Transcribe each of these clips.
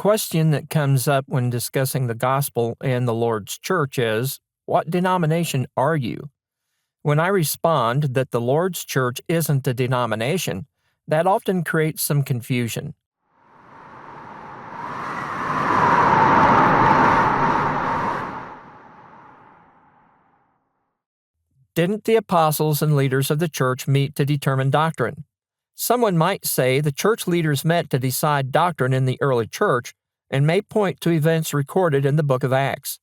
question that comes up when discussing the gospel and the Lord's church is, what denomination are you? When I respond that the Lord's church isn't a denomination, that often creates some confusion. Didn't the apostles and leaders of the church meet to determine doctrine? Someone might say the church leaders met to decide doctrine in the early church and may point to events recorded in the book of Acts.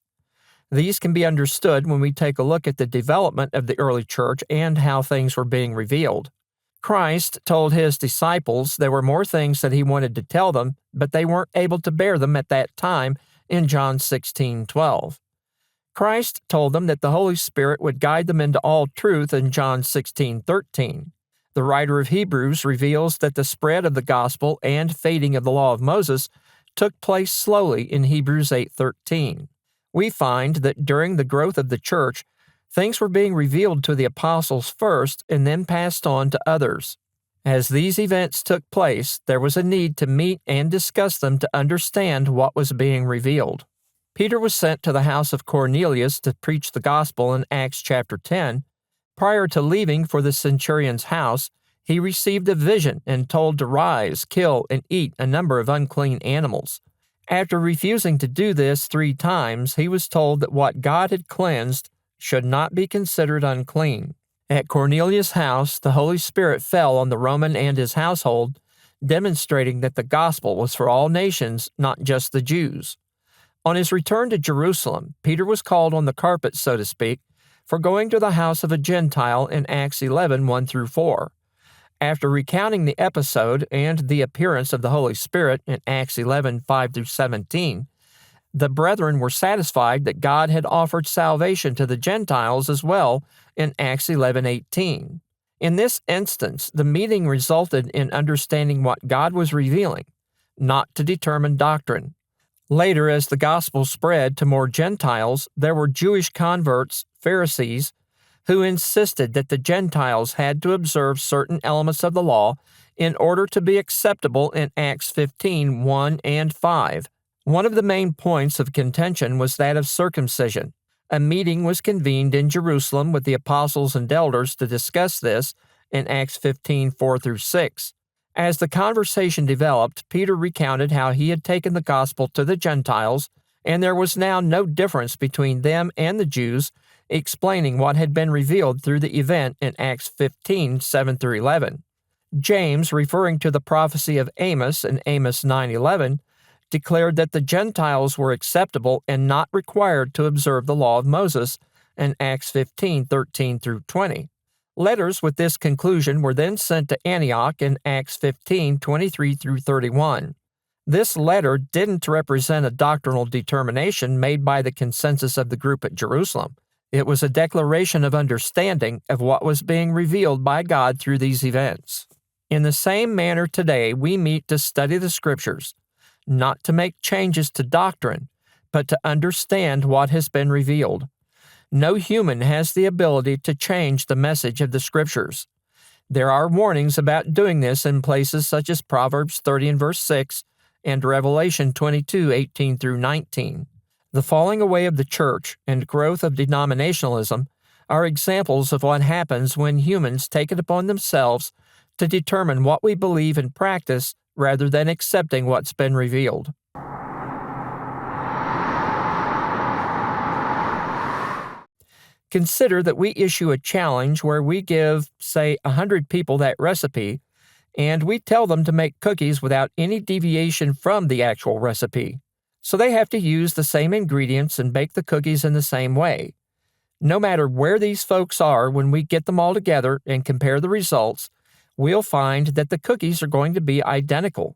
These can be understood when we take a look at the development of the early church and how things were being revealed. Christ told his disciples there were more things that he wanted to tell them, but they weren't able to bear them at that time in John 16:12. Christ told them that the Holy Spirit would guide them into all truth in John 16:13. The writer of Hebrews reveals that the spread of the gospel and fading of the law of Moses took place slowly in Hebrews 8:13. We find that during the growth of the church, things were being revealed to the apostles first and then passed on to others. As these events took place, there was a need to meet and discuss them to understand what was being revealed. Peter was sent to the house of Cornelius to preach the gospel in Acts chapter 10. Prior to leaving for the centurion's house, he received a vision and told to rise, kill, and eat a number of unclean animals. After refusing to do this 3 times, he was told that what God had cleansed should not be considered unclean. At Cornelius' house, the Holy Spirit fell on the Roman and his household, demonstrating that the gospel was for all nations, not just the Jews. On his return to Jerusalem, Peter was called on the carpet, so to speak, for going to the house of a Gentile in Acts 11:1-4. After recounting the episode and the appearance of the Holy Spirit in Acts 11:5-17, the brethren were satisfied that God had offered salvation to the Gentiles as well in Acts 11:18. In this instance, the meeting resulted in understanding what God was revealing, not to determine doctrine. Later, as the gospel spread to more Gentiles, there were Jewish converts, Pharisees, who insisted that the Gentiles had to observe certain elements of the law in order to be acceptable in Acts 15:1 and 5. One of the main points of contention was that of circumcision. A meeting was convened in Jerusalem with the apostles and elders to discuss this in Acts 15:4-6. As the conversation developed, Peter recounted how he had taken the gospel to the Gentiles, and there was now no difference between them and the Jews, explaining what had been revealed through the event in Acts 15:7-11. James, referring to the prophecy of Amos in Amos 9:11, declared that the Gentiles were acceptable and not required to observe the law of Moses in Acts 15:13-20. Letters with this conclusion were then sent to Antioch in Acts 15:23-31. This letter didn't represent a doctrinal determination made by the consensus of the group at Jerusalem. It was a declaration of understanding of what was being revealed by God through these events. In the same manner today, we meet to study the Scriptures, not to make changes to doctrine, but to understand what has been revealed. No human has the ability to change the message of the Scriptures. There are warnings about doing this in places such as Proverbs 30:6 and Revelation 22:18-19. The falling away of the church and growth of denominationalism are examples of what happens when humans take it upon themselves to determine what we believe and practice rather than accepting what's been revealed. Consider that we issue a challenge where we give, say, 100 people that recipe, and we tell them to make cookies without any deviation from the actual recipe. So they have to use the same ingredients and bake the cookies in the same way. No matter where these folks are, when we get them all together and compare the results, we'll find that the cookies are going to be identical.